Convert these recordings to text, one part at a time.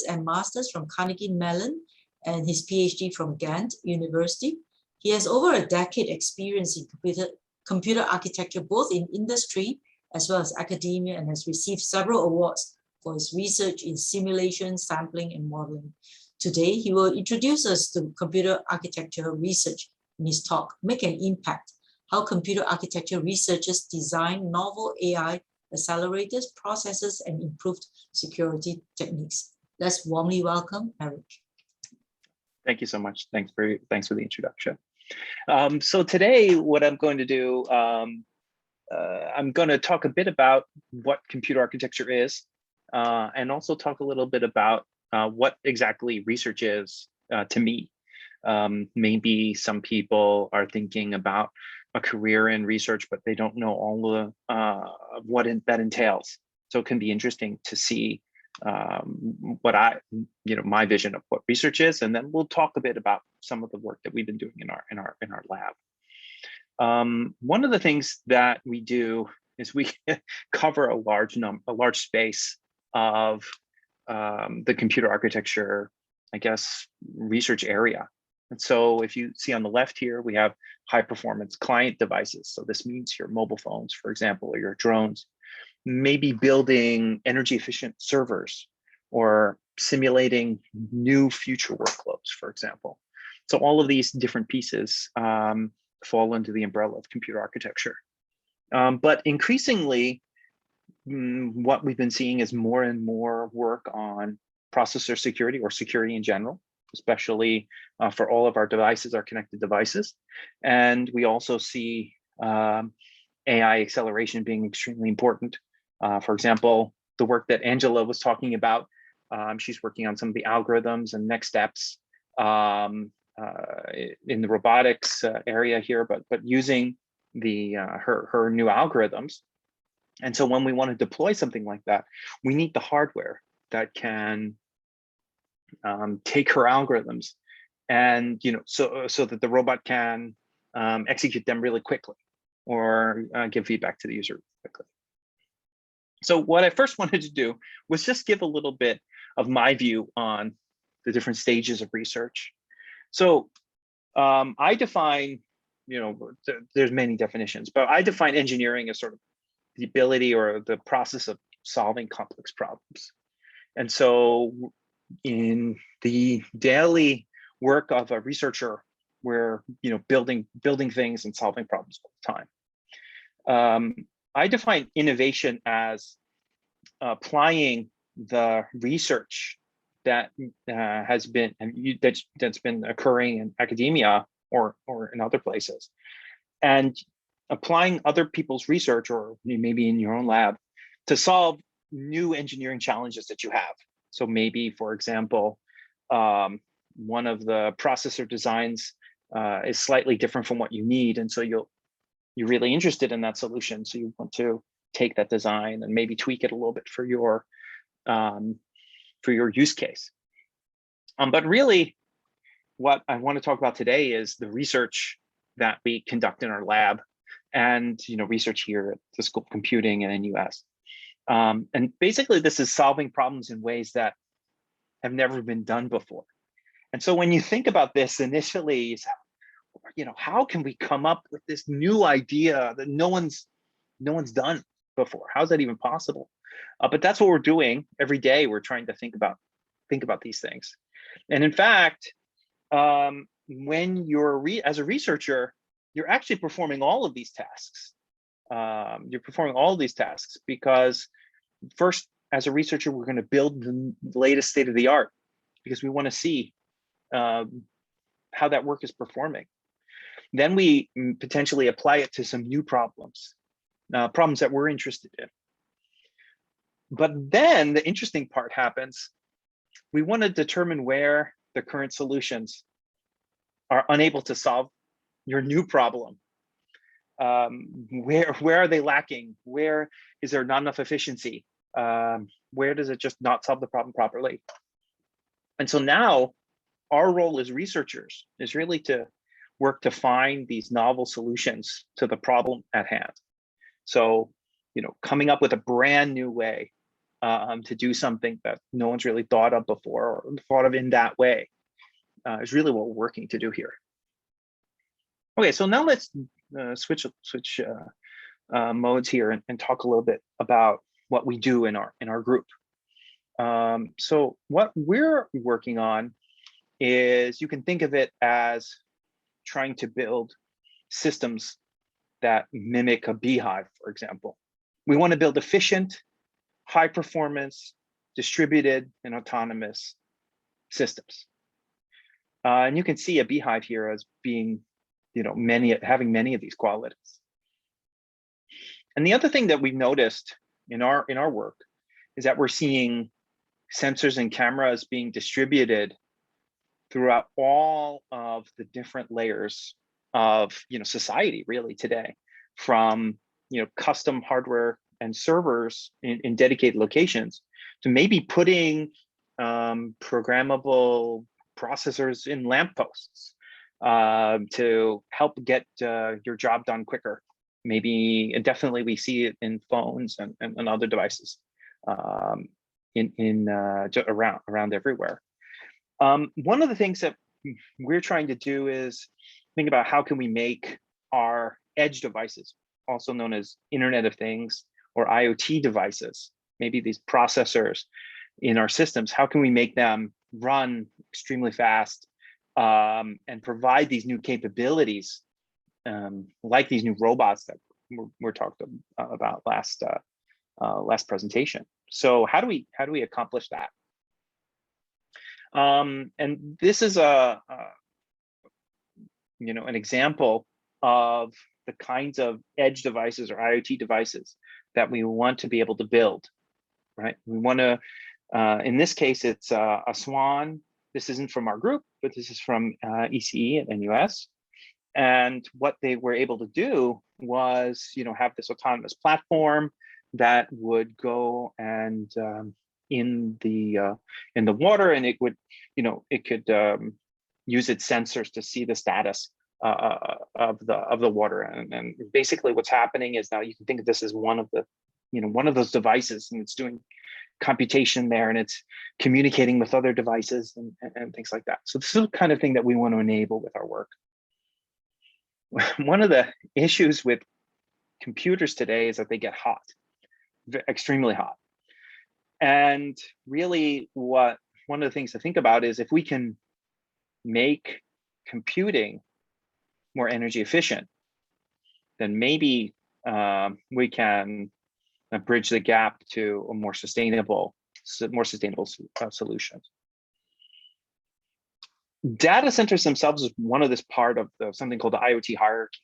and master's from Carnegie Mellon and his PhD from Ghent University. He has over a decade experience in computer architecture, both in industry as well as academia, and has received several awards for his research in simulation, sampling, and modeling. Today, he will introduce us to computer architecture research in his talk, Make an Impact, How Computer Architecture Researchers Design Novel AI Accelerators, Processes, and Improved Security Techniques. Let's warmly welcome Erik. Thank you so much. Thanks for the introduction. So today, what I'm going to do, I'm going to talk a bit about what computer architecture is, and also talk a little bit about what exactly research is to me. Maybe some people are thinking about a career in research, but they don't know all the what that entails. So it can be interesting to see what my vision of what research is, and then we'll talk a bit about some of the work that we've been doing in our lab. One of the things that we do is we cover a large space of the computer architecture, I guess, research area. And so if you see on the left here, we have high performance client devices. So this means your mobile phones, for example, or your drones, maybe building energy efficient servers or simulating new future workloads, for example. So all of these different pieces fall under the umbrella of computer architecture. But increasingly, what we've been seeing is more and more work on processor security or security in general, especially for all of our devices, our connected devices. And we also see AI acceleration being extremely important. For example, the work that Angela was talking about, she's working on some of the algorithms and next steps in the robotics area here, but using her new algorithms. And so when we want to deploy something like that, we need the hardware that can take her algorithms and so that the robot can execute them really quickly or give feedback to the user quickly. So what I first wanted to do was just give a little bit of my view on the different stages of research. So I define, there's many definitions, but I define engineering as sort of the ability or the process of solving complex problems. And so in the daily work of a researcher, we're building things and solving problems all the time. I define innovation as applying the research that has been that's been occurring in academia or in other places, and applying other people's research or maybe in your own lab to solve new engineering challenges that you have. So maybe, for example, one of the processor designs is slightly different from what you need, and so you're really interested in that solution. So you want to take that design and maybe tweak it a little bit for your use case. But really, what I want to talk about today is the research that we conduct in our lab, and research here at the School of Computing and NUS. And basically, this is solving problems in ways that have never been done before. And so when you think about this initially, how can we come up with this new idea that no one's done before? How's that even possible? But that's what we're doing every day. We're trying to think about these things. And in fact, when you're as a researcher, you're actually performing all of these tasks. You're performing all of these tasks because first, as a researcher, we're going to build the latest state of the art because we want to see how that work is performing. Then we potentially apply it to some new problems, problems that we're interested in. But then the interesting part happens. We want to determine where the current solutions are unable to solve your new problem. Where are they lacking? Where is there not enough efficiency? Where does it just not solve the problem properly? And so now our role as researchers is really to work to find these novel solutions to the problem at hand. So, coming up with a brand new way to do something that no one's really thought of before or thought of in that way is really what we're working to do here. Okay, so now let's switch modes here and talk a little bit about what we do in our group. So what we're working on is, you can think of it as trying to build systems that mimic a beehive, for example. We want to build efficient, high performance, distributed, and autonomous systems. And you can see a beehive here as being, having many of these qualities. And the other thing that we've noticed in our work is that we're seeing sensors and cameras being distributed throughout all of the different layers of society really today, from custom hardware and servers in dedicated locations to maybe putting programmable processors in lampposts to help get your job done quicker. Maybe, and definitely we see it in phones and other devices around everywhere. One of the things that we're trying to do is think about how can we make our edge devices, also known as Internet of Things or IoT devices, maybe these processors in our systems, how can we make them run extremely fast and provide these new capabilities, like these new robots that we're talked about last presentation. So how do we accomplish that? And this is an example of the kinds of edge devices or IoT devices that we want to be able to build, right? We want to, in this case, it's a SWAN. This isn't from our group, but this is from ECE at NUS. And what they were able to do was, have this autonomous platform that would go and in the water, and it would, it could use its sensors to see the status of the water. And basically, what's happening is, now you can think of this as one of those devices, and it's doing computation there, and it's communicating with other devices and things like that. So this is the kind of thing that we want to enable with our work. One of the issues with computers today is that they get hot, extremely hot. And really, one of the things to think about is, if we can make computing more energy efficient, then maybe we can bridge the gap to a more sustainable solutions. Data centers themselves is one of this part of something called the IoT hierarchy.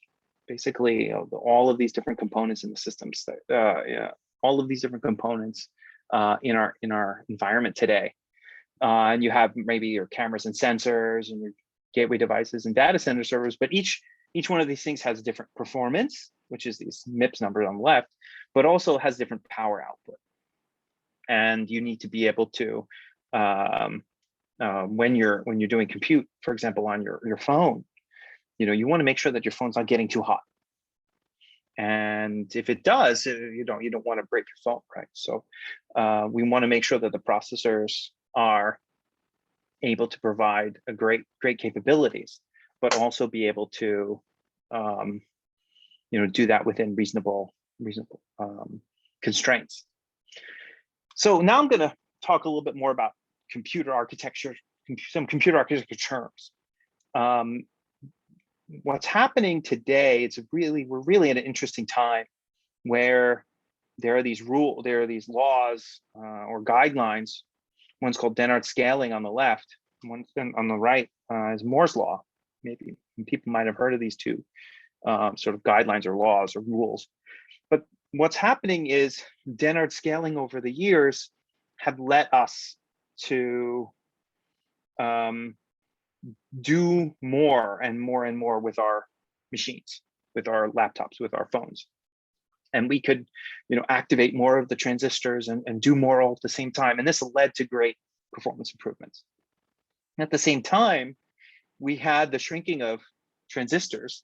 Basically, all of these different components in the systems, all of these different components in our environment today. And you have maybe your cameras and sensors and your gateway devices and data center servers, but each one of these things has different performance, which is these MIPS numbers on the left, but also has different power output. And you need to be able to, when you're doing compute, for example, on your phone, you want to make sure that your phone's not getting too hot. And if it does, you don't want to break your phone, right? So we want to make sure that the processors are able to provide a great capabilities, but also be able to do that within reasonable constraints. So now I'm going to talk a little bit more about computer architecture, some computer architecture terms. What's happening today, we're really at an interesting time where there are these laws or guidelines. One's called Dennard scaling on the left, one on the right is Moore's law. Maybe people might have heard of these two sort of guidelines or laws or rules. But what's happening is Dennard scaling over the years have led us to do more and more with our machines, with our laptops, with our phones. And we could, activate more of the transistors and do more all at the same time. And this led to great performance improvements. At the same time, we had the shrinking of transistors,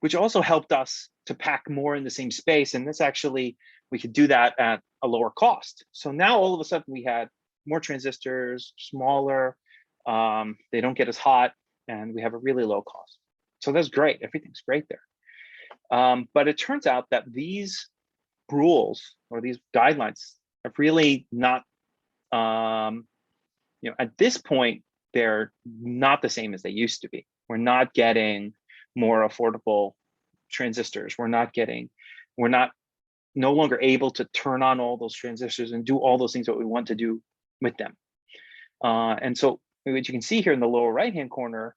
which also helped us to pack more in the same space. And this actually, we could do that at a lower cost. So now all of a sudden we had more transistors, smaller, they don't get as hot, and we have a really low cost. So that's great, everything's great there. But it turns out that these rules or these guidelines are really not, at this point, they're not the same as they used to be. We're not getting more affordable transistors. We're no longer able to turn on all those transistors and do all those things that we want to do with them. And so what you can see here in the lower right-hand corner,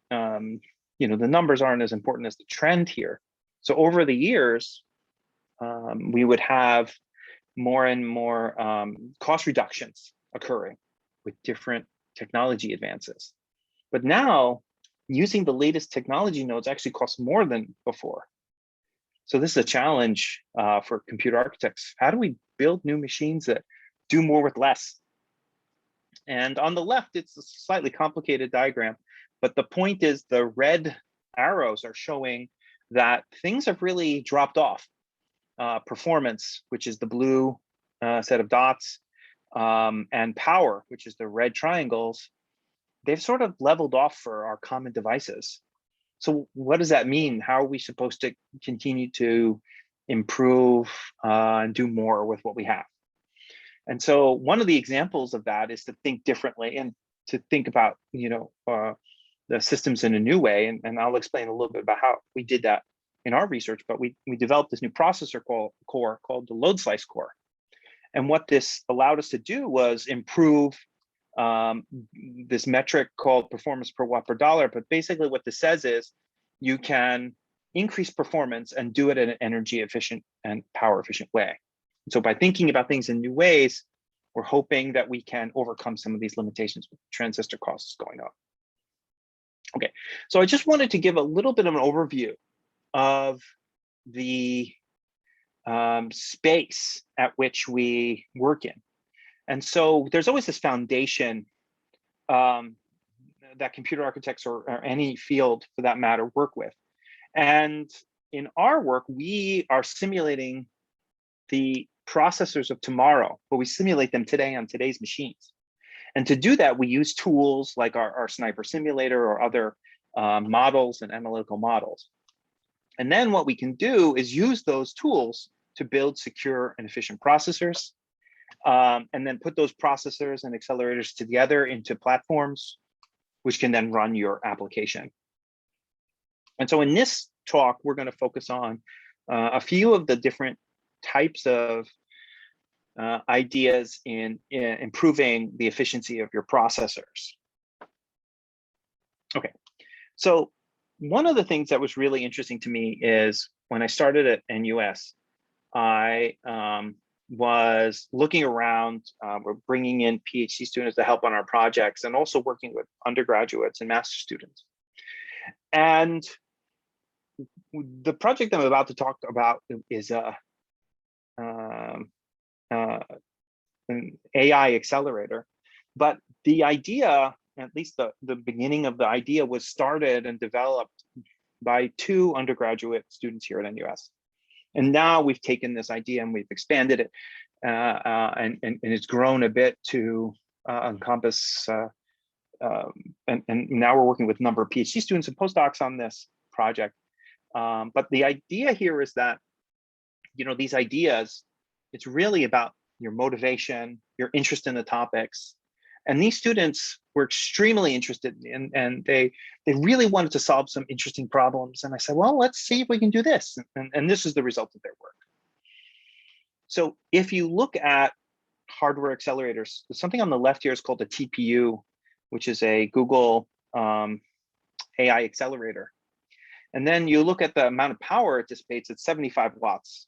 the numbers aren't as important as the trend here. So over the years, we would have more and more cost reductions occurring with different technology advances. But now, using the latest technology nodes actually costs more than before. So this is a challenge for computer architects. How do we build new machines that do more with less? And on the left, it's a slightly complicated diagram, but the point is the red arrows are showing that things have really dropped off. Performance, which is the blue set of dots, and power, which is the red triangles, they've sort of leveled off for our common devices. So what does that mean? How are we supposed to continue to improve and do more with what we have? And so one of the examples of that is to think differently and to think about, the systems in a new way. And I'll explain a little bit about how we did that in our research, but we developed this new processor core called the load slice core. And what this allowed us to do was improve this metric called performance per watt per dollar. But basically what this says is you can increase performance and do it in an energy efficient and power efficient way. So by thinking about things in new ways, we're hoping that we can overcome some of these limitations with transistor costs going up. Okay, so I just wanted to give a little bit of an overview of the space at which we work in. And so there's always this foundation that computer architects or any field for that matter work with. And in our work, we are simulating the processors of tomorrow, but we simulate them today on today's machines. And to do that, we use tools like our Sniper simulator or other models and analytical models. And then what we can do is use those tools to build secure and efficient processors, and then put those processors and accelerators together into platforms, which can then run your application. And so in this talk, we're going to focus on a few of the different types of ideas in improving the efficiency of your processors. Okay, so one of the things that was really interesting to me is when I started at NUS, I was looking around, we're bringing in PhD students to help on our projects and also working with undergraduates and master's students. And the project I'm about to talk about is an AI accelerator. But the idea, at least the beginning of the idea, was started and developed by 2 undergraduate students here at NUS. And now we've taken this idea and we've expanded it, and it's grown a bit to encompass, and now we're working with a number of PhD students and postdocs on this project. But the idea here is that, these ideas, it's really about your motivation, your interest in the topics. And these students were extremely interested in, and they really wanted to solve some interesting problems. And I said, well, let's see if we can do this. And this is the result of their work. So if you look at hardware accelerators, something on the left here is called a TPU, which is a Google AI accelerator. And then you look at the amount of power it dissipates, it's 75 watts.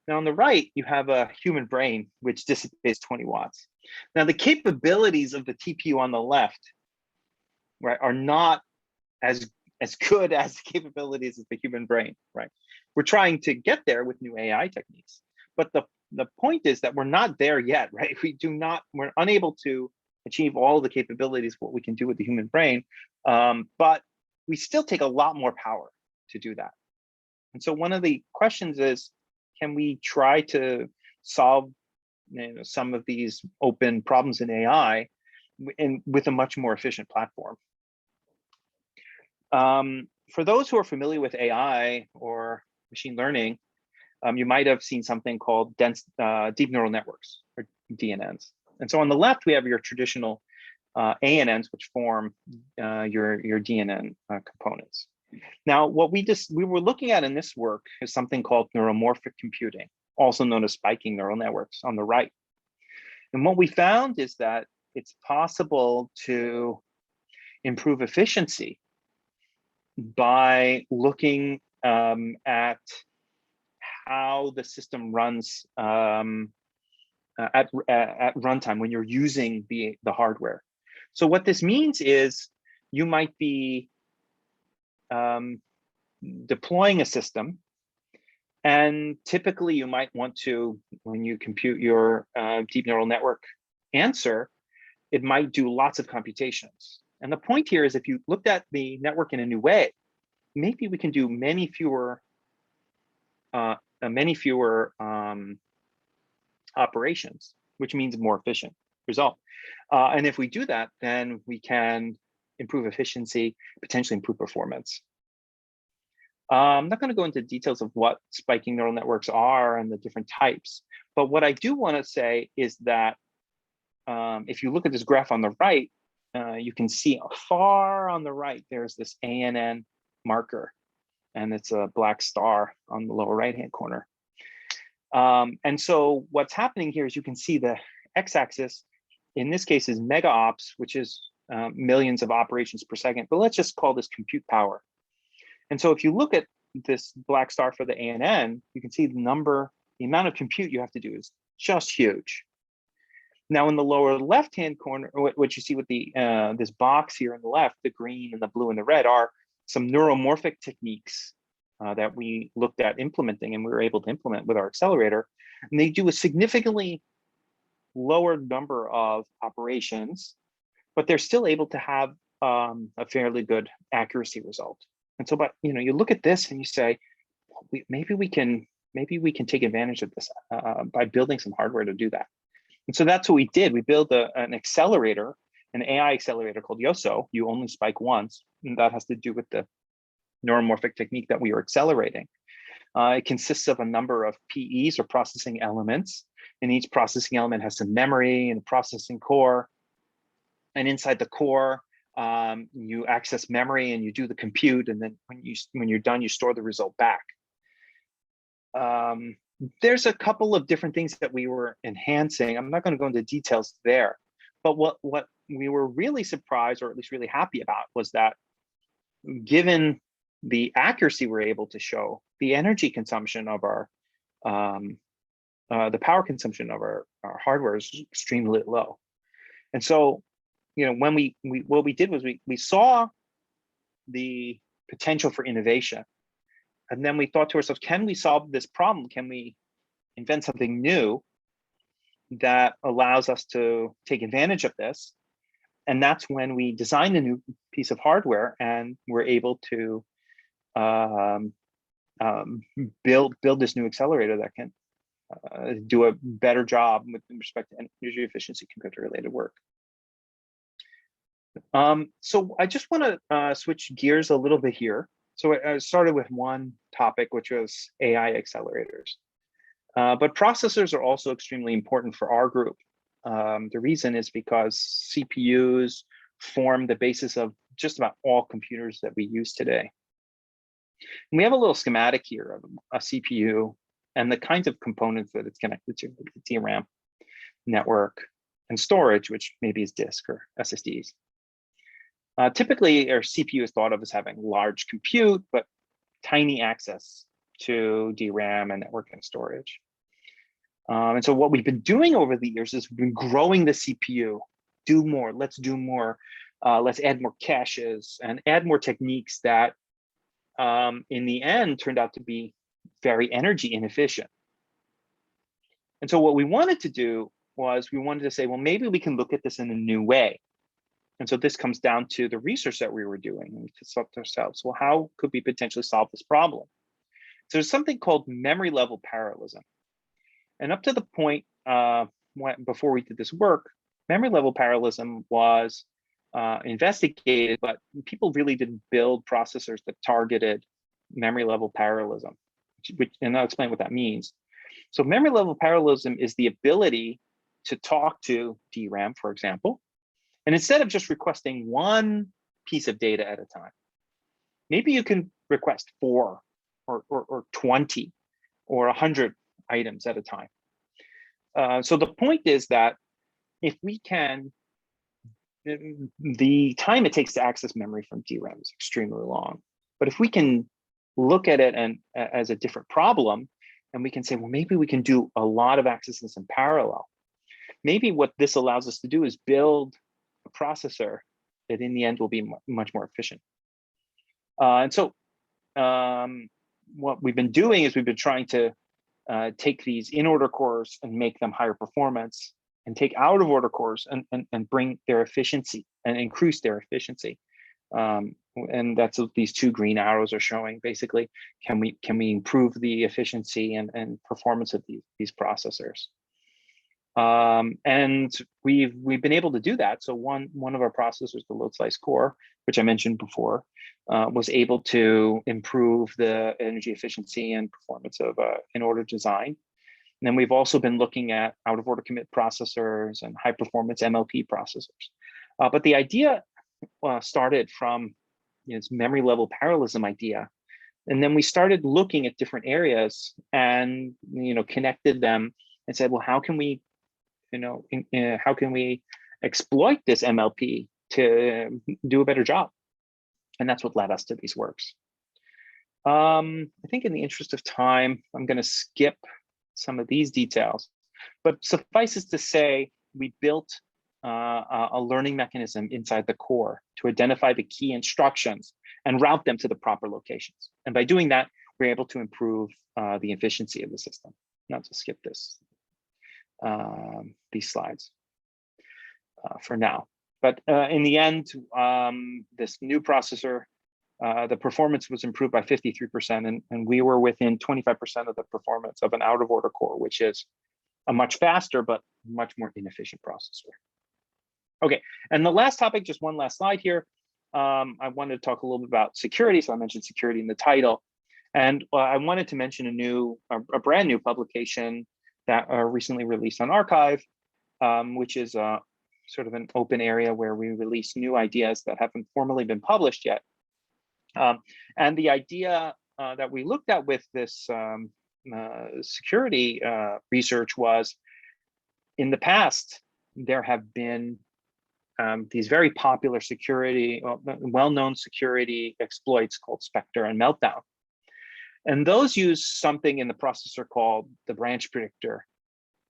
Now on the right, you have a human brain, which dissipates 20 watts. Now the capabilities of the TPU on the left, right, are not as good as the capabilities of the human brain, right? We're trying to get there with new AI techniques. But the point is that we're not there yet, right? We're unable to achieve all the capabilities of what we can do with the human brain, but we still take a lot more power. to do that. And so one of the questions is, can we try to solve some of these open problems in AI with a much more efficient platform? For those who are familiar with AI or machine learning, you might have seen something called deep neural networks, or DNNs. And so on the left, we have your traditional ANNs, which form your DNN components. Now, what we were looking at in this work is something called neuromorphic computing, also known as spiking neural networks on the right. And what we found is that it's possible to improve efficiency by looking at how the system runs at runtime when you're using the hardware. So what this means is you might be deploying a system, and typically you might want to, when you compute your deep neural network answer, it might do lots of computations. And the point here is, if you looked at the network in a new way, maybe we can do many fewer operations, which means more efficient result. And if we do that, then we can improve efficiency, potentially improve performance. I'm not going to go into details of what spiking neural networks are and the different types, but what I do want to say is that if you look at this graph on the right, you can see far on the right, there's this ANN marker, and it's a black star on the lower right-hand corner. And so what's happening here is you can see the x-axis, in this case, is mega ops, which is millions of operations per second, but let's just call this compute power. And so if you look at this black star for the ANN, you can see the amount of compute you have to do is just huge. Now in the lower left-hand corner, what you see with the this box here on the left, the green and the blue and the red, are some neuromorphic techniques that we looked at implementing, and we were able to implement with our accelerator. And they do a significantly lower number of operations, but they're still able to have a fairly good accuracy result. And so, but you look at this and you say, maybe we can take advantage of this by building some hardware to do that. And so that's what we did. We built an accelerator, an AI accelerator called YOSO. You only spike once, and that has to do with the neuromorphic technique that we are accelerating. It consists of a number of PEs, or processing elements, and each processing element has some memory and a processing core. And inside the core, you access memory and you do the compute, and then when you're done, you store the result back. There's a couple of different things that we were enhancing. I'm not going to go into details there, but what we were really surprised, or at least really happy about, was that given the accuracy we're able to show, the energy consumption of our the power consumption of our hardware is extremely low. And so, when what we did was we saw the potential for innovation, and then we thought to ourselves, can we solve this problem? Can we invent something new that allows us to take advantage of this? And that's when we designed a new piece of hardware, and we're able to build this new accelerator that can do a better job with respect to energy efficiency computer-related work. So I just want to switch gears a little bit here. So I started with one topic, which was AI accelerators. But processors are also extremely important for our group. The reason is because CPUs form the basis of just about all computers that we use today. And we have a little schematic here of a CPU and the kinds of components that it's connected to, like the DRAM, network, and storage, which maybe is disk or SSDs. Typically, our CPU is thought of as having large compute, but tiny access to DRAM and network and storage. And so what we've been doing over the years is we've been growing the CPU, do more, let's do more, let's add more caches and add more techniques that in the end turned out to be very energy inefficient. And so what we wanted to do was we wanted to say, well, maybe we can look at this in a new way. And so this comes down to the research that we were doing. We thought to ourselves, well, how could we potentially solve this problem? So there's something called memory level parallelism. And up to the point before we did this work, memory level parallelism was investigated, but people really didn't build processors that targeted memory level parallelism, and I'll explain what that means. So memory level parallelism is the ability to talk to DRAM, for example, and instead of just requesting one piece of data at a time, maybe you can request 4 or 20 or 100 items at a time. So the point is that if we can, the time it takes to access memory from DRAM is extremely long. But if we can look at it and as a different problem, and we can say, well, maybe we can do a lot of accesses in parallel. Maybe what this allows us to do is build a processor that in the end will be much more efficient. And so what we've been doing is we've been trying to take these in-order cores and make them higher performance, and take out-of-order cores and bring their efficiency and increase their efficiency. And that's what these 2 green arrows are showing. Basically, can we improve the efficiency and performance of these processors? And we've been able to do that. So one of our processors, the load slice core, which I mentioned before, was able to improve the energy efficiency and performance of in-order design. And then we've also been looking at out-of-order commit processors and high-performance MLP processors. But the idea started from this memory level parallelism idea, and then we started looking at different areas and connected them and said, well, how can we exploit this MLP to do a better job? And that's what led us to these works. I think in the interest of time, I'm going to skip some of these details, but suffices to say, we built a learning mechanism inside the core to identify the key instructions and route them to the proper locations. And by doing that, we're able to improve the efficiency of the system. Now to skip these slides for now. But in the end, this new processor, the performance was improved by 53%, and we were within 25% of the performance of an out-of-order core, which is a much faster but much more inefficient processor. Okay, and the last topic, just one last slide here. I wanted to talk a little bit about security. So I mentioned security in the title, and I wanted to mention a brand new publication that recently released on Archive, which is sort of an open area where we release new ideas that haven't formally been published yet. And the idea that we looked at with this security research was, in the past, there have been these very popular security, well-known security exploits called Spectre and Meltdown. And those use something in the processor called the branch predictor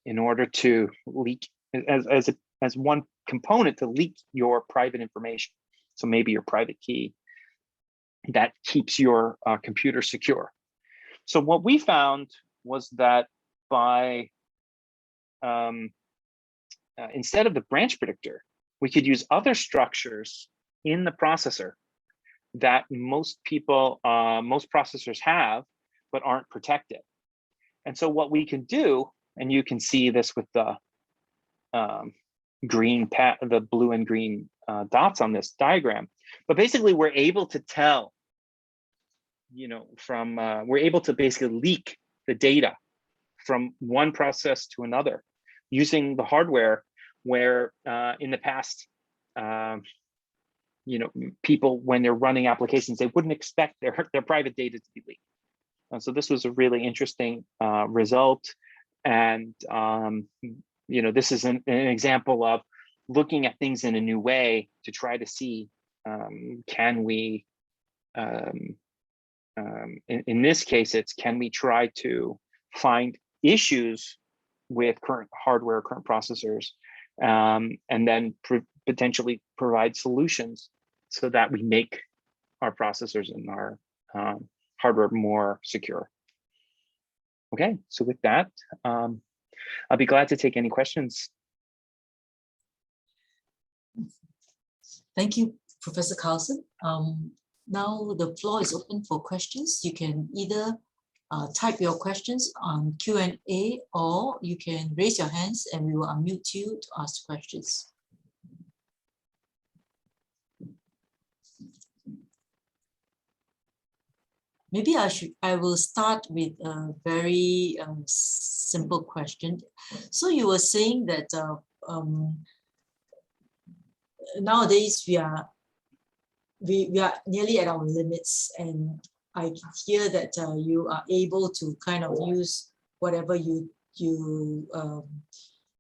in order to leak, as one component, to leak your private information. So maybe your private key that keeps your computer secure. So what we found was that by, instead of the branch predictor, we could use other structures in the processor that most processors have, but aren't protected. And so what we can do, and you can see this with the the blue and green dots on this diagram, but basically we're able to tell, we're able to basically leak the data from one process to another using the hardware, where in the past, people, when they're running applications, they wouldn't expect their private data to be leaked. And so this was a really interesting result. And this is an example of looking at things in a new way to try to see, can we, in this case, can we try to find issues with current hardware, current processors, and then potentially provide solutions so that we make our processors and our hardware more secure. Okay, so with that, I'll be glad to take any questions. Thank you, Professor Carlson. Now the floor is open for questions. You can either type your questions on Q&A, or you can raise your hands and we will unmute you to ask questions. Maybe I will start with a very simple question. So you were saying that nowadays we are nearly at our limits, and I hear that you are able to kind of use whatever you